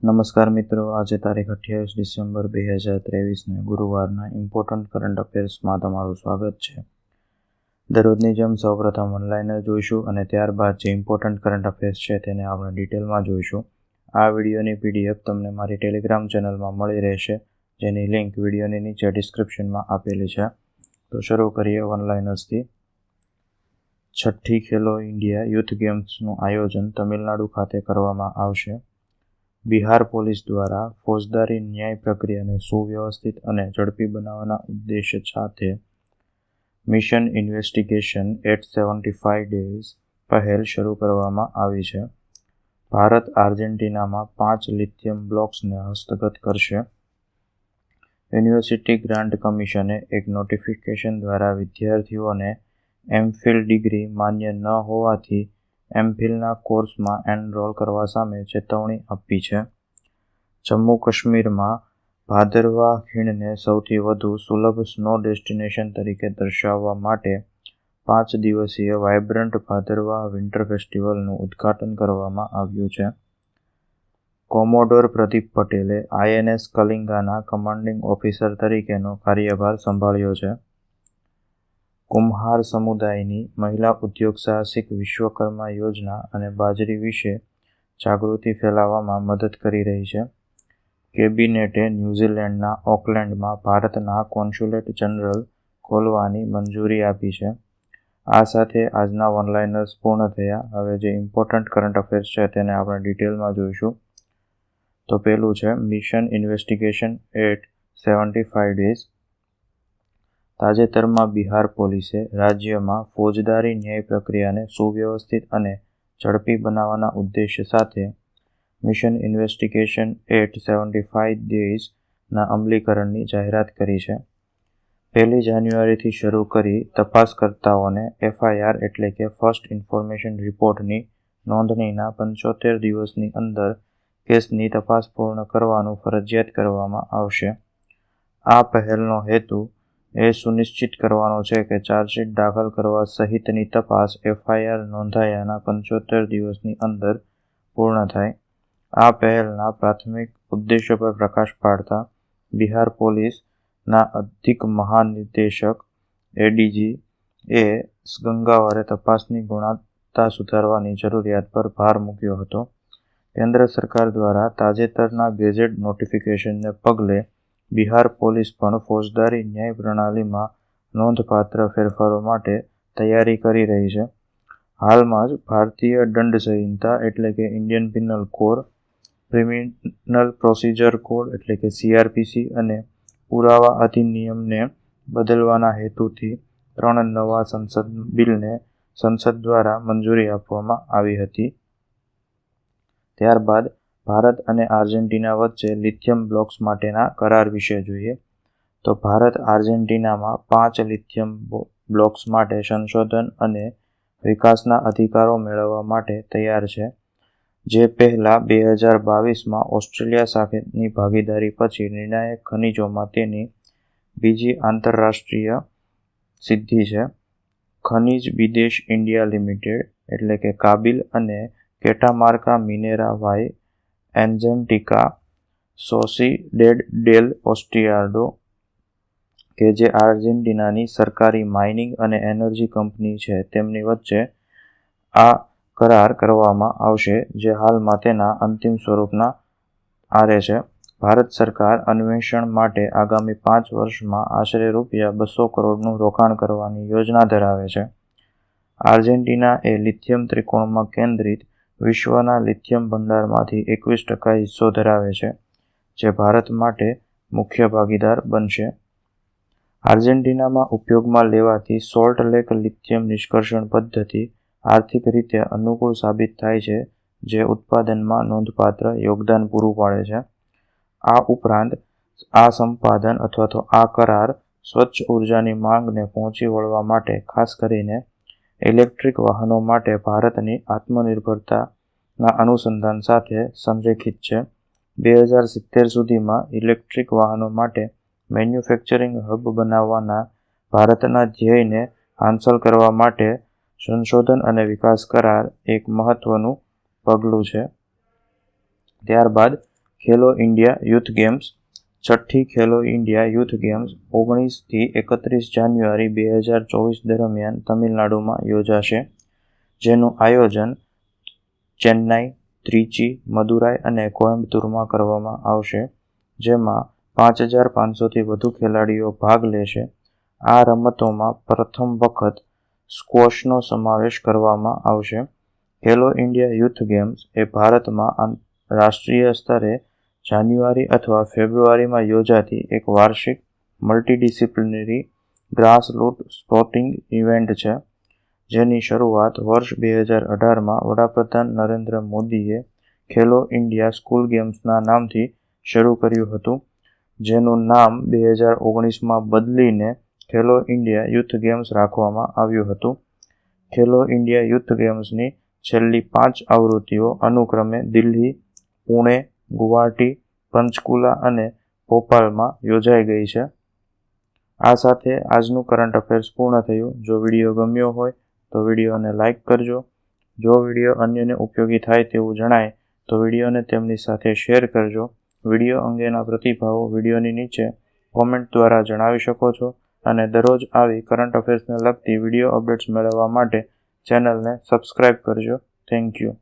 નમસ્કાર મિત્રો, આજે તારીખ 28 ડિસેમ્બર 2023ને ગુરુવારના ઇમ્પોર્ટન્ટ કરંટ અફેર્સમાં તમારું સ્વાગત છે. દરરોજની જેમ સૌપ્રથમ ઓનલાઈન જોઈશું અને ત્યારબાદ જે ઇમ્પોર્ટન્ટ કરંટ અફેર્સ છે તેને આપણે ડિટેલમાં જોઈશું. આ વિડીયોની PDF તમને મારી ટેલિગ્રામ ચેનલમાં મળી રહેશે, જેની લિંક વિડીયોની નીચે ડિસ્ક્રિપ્શનમાં આપેલી છે. તો શરૂ કરીએ ઓનલાઈનર્સથી. 6ઠ્ઠી ખેલો ઇન્ડિયા યુથ ગેમ્સનું આયોજન તમિલનાડુ ખાતે કરવામાં આવશે. બિહાર પોલીસ દ્વારા ફોજદારી ન્યાય પ્રક્રિયાને સુવ્યવસ્થિત અને ઝડપી બનાવવાના ઉદ્દેશ્ય સાથે મિશન ઇન્વેસ્ટિગેશન એટ 75 ડેઝ પહેલ શરૂ કરવામાં આવી છે. ભારત આર્જેન્ટિનામાં 5 લિથિયમ બ્લોક્સને હસ્તગત કરશે. યુનિવર્સિટી ગ્રાન્ટ કમિશને એક નોટિફિકેશન દ્વારા વિદ્યાર્થીઓને એમફિલ ડિગ્રી માન્ય ન હોવાથી એમફિલના કોર્સમાં એનરોલ કરવા સામે ચેતવણી આપી છે. જમ્મુ કાશ્મીરમાં ભાદરવા ખીણને સૌથી વધુ સુલભ સ્નો ડેસ્ટિનેશન તરીકે દર્શાવવા માટે 5 દિવસીય વાઇબ્રન્ટ ભાદરવા વિન્ટર ફેસ્ટિવલનું ઉદ્ઘાટન કરવામાં આવ્યું છે. કોમોડોર પ્રદીપ પટેલે INS કલિંગાના કમાન્ડિંગ ઓફિસર તરીકેનો કાર્યભાર સંભાળ્યો છે. કુમ્હાર સમુદાયની મહિલા ઉદ્યોગ સાહસિક વિશ્વકર્મા યોજના અને બાજરી વિશે જાગૃતિ ફેલાવવામાં મદદ કરી રહી છે. કેબિનેટે ન્યૂઝીલેન્ડના ઓકલેન્ડમાં ભારતના કોન્સ્યુલેટ જનરલ ખોલવાની મંજૂરી આપી છે. આ સાથે આજના ઓનલાઇનર્સ પૂર્ણ થયા. હવે જે ઇમ્પોર્ટન્ટ કરંટ અફેર્સ છે તેને આપણે ડિટેલમાં જોઈશું. તો પહેલું છે મિશન ઇન્વેસ્ટિગેશન એટ 75 ડેઝ. તાજેતરમાં બિહાર પોલીસે રાજ્યમાં ફોજદારી ન્યાય પ્રક્રિયાને સુવ્યવસ્થિત અને ઝડપી બનાવવાના ઉદ્દેશ્ય સાથે મિશન ઇન્વેસ્ટિગેશન એટ 75 ડેઝના અમલીકરણની જાહેરાત કરી છે. 1 જાન્યુઆરીથી શરૂ કરી તપાસકર્તાઓને FIR એટલે કે ફર્સ્ટ ઇન્ફોર્મેશન રિપોર્ટની નોંધણીના 75 દિવસની અંદર કેસની તપાસ પૂર્ણ કરવાનું ફરજિયાત કરવામાં આવશે. આ પહેલનો હેતુ એ સુનિશ્ચિત કરવાનો છે કે ચાર્જશીટ દાખલ કરવા સહિતની તપાસ FIR નોંધાયાના 75 દિવસની અંદર પૂર્ણ થાય. આ પહેલના પ્રાથમિક ઉદ્દેશ્ય પર પ્રકાશ પાડતા બિહાર પોલીસના અધિક મહાનિદેશક ADG ગંગાવારે તપાસની ગુણવત્તા સુધારવાની જરૂરિયાત પર ભાર મૂક્યો હતો. કેન્દ્ર સરકાર દ્વારા તાજેતરના ગેઝેટ નોટિફિકેશનને પગલે બિહાર પોલીસ પણ ફોજદારી ન્યાય પ્રણાલીમાં નોંધપાત્ર ફેરફારો માટે તૈયારી કરી રહી છે. હાલમાં જ ભારતીય દંડ સંહિતા એટલે કે Indian penal code, criminal procedure code એટલે કે CRPC અને પુરાવા અધિનિયમને બદલવાના હેતુથી 3 નવા સંસદ બિલને સંસદ દ્વારા મંજૂરી આપવામાં આવી હતી. ત્યારબાદ ભારત અને આર્જેન્ટિના વચ્ચે લિથિયમ બ્લોક્સ માટેના કરાર વિશે જોઈએ. તો ભારત આર્જેન્ટિનામાં 5 લિથિયમ બ્લોક્સ માટે સંશોધન અને વિકાસના અધિકારો મેળવવા માટે તૈયાર છે, જે પહેલા 2022માં ઓસ્ટ્રેલિયા સાથેની ભાગીદારી પછી નિર્ણાયક ખનિજોમાં તેની બીજી આંતરરાષ્ટ્રીય સિદ્ધિ છે. ખનિજ વિદેશ ઇન્ડિયા લિમિટેડ એટલે કે કાબિલ અને કેટામાર્કા મિનેરા વાય એન્જેન્ટિકા સોસિડેડ ડેલ ઓસ્ટિયાડો કે જે આર્જેન્ટિનાની સરકારી માઇનિંગ અને એનર્જી કંપની છે, તેમની વચ્ચે આ કરાર કરવામાં આવશે, જે હાલમાં તેના અંતિમ સ્વરૂપના આરે છે. ભારત સરકાર અન્વેષણ માટે આગામી 5 વર્ષમાં આશરે ₹200 કરોડનું રોકાણ કરવાની યોજના ધરાવે છે. આર્જેન્ટિના એ લિથિયમ ત્રિકોણમાં કેન્દ્રિત વિશ્વના લિથિયમ ભંડારમાંથી 21% હિસ્સો ધરાવે છે, જે ભારત માટે મુખ્ય ભાગીદાર બનશે. આર્જેન્ટિનામાં ઉપયોગમાં લેવાતી સોલ્ટ લેક લિથિયમ નિષ્કર્ષણ પદ્ધતિ આર્થિક રીતે અનુકૂળ સાબિત થાય છે, જે ઉત્પાદનમાં નોંધપાત્ર યોગદાન પૂરું પાડે છે. આ ઉપરાંત આ સંપાદન અથવા તો આ કરાર સ્વચ્છ ઉર્જાની માંગને પહોંચી વળવા માટે, ખાસ કરીને ઇલેક્ટ્રિક વાહનો માટે ભારતની આત્મનિર્ભરતાના અનુસંધાન સાથે સંરેખિત છે. 2070 સુધીમાં ઇલેક્ટ્રિક વાહનો માટે મેન્યુફેક્ચરિંગ હબ બનાવવાના ભારતના ધ્યેયને હાંસલ કરવા માટે સંશોધન અને વિકાસ કરાર એક મહત્વનું પગલું છે. ત્યારબાદ ખેલો ઇન્ડિયા યુથ ગેમ્સ. છઠ્ઠી ખેલો ઇન્ડિયા યુથ ગેમ્સ 19થી 31 જાન્યુઆરી 2024 દરમિયાન તમિલનાડુમાં યોજાશે, જેનું આયોજન ચેન્નાઈ, ત્રિચી, મદુરાઈ અને કોઇમ્બતુરમાં કરવામાં આવશે, જેમાં 5,500થી વધુ ખેલાડીઓ ભાગ લેશે. આ રમતોમાં પ્રથમ વખત સ્ક્વોશનો સમાવેશ કરવામાં આવશે. ખેલો ઇન્ડિયા યુથ ગેમ્સ એ ભારતમાં રાષ્ટ્રીય સ્તરે જાન્યુઆરી અથવા ફેબ્રુઆરીમાં યોજાતી એક વાર્ષિક મલ્ટીડિસિપ્લિનરી ગ્રાસરૂટ સ્પોર્ટિંગ ઇવેન્ટ છે, જેની શરૂઆત વર્ષ 2018માં વડાપ્રધાન નરેન્દ્ર મોદીએ ખેલો ઇન્ડિયા સ્કૂલ ગેમ્સના નામથી શરૂ કર્યું હતું, જેનું નામ 2019માં બદલીને ખેલો ઇન્ડિયા યુથ ગેમ્સ રાખવામાં આવ્યું હતું. ખેલો ઇન્ડિયા યુથ ગેમ્સની છેલ્લી 5 આવૃત્તિઓ અનુક્રમે દિલ્હી, પુણે, ગુવાહાટી, પંચકુલા અને ભોપાલમાં યોજાઈ ગઈ છે. આ સાથે આજનું કરંટ અફેર્સ પૂર્ણ થયું. જો વિડીયો ગમ્યો હોય તો વિડીયોને લાઇક કરજો. જો વિડીયો અન્યને ઉપયોગી થાય તેવું જણાય તો વિડીયોને તેમની સાથે શેર કરજો. વિડીયો અંગેના પ્રતિભાવો વિડીયોની નીચે કોમેન્ટ દ્વારા જણાવી શકો છો અને દરરોજ આવી કરંટ અફેર્સને લગતી વિડીયો અપડેટ્સ મેળવવા માટે ચેનલને સબસ્ક્રાઇબ કરજો. Thank you.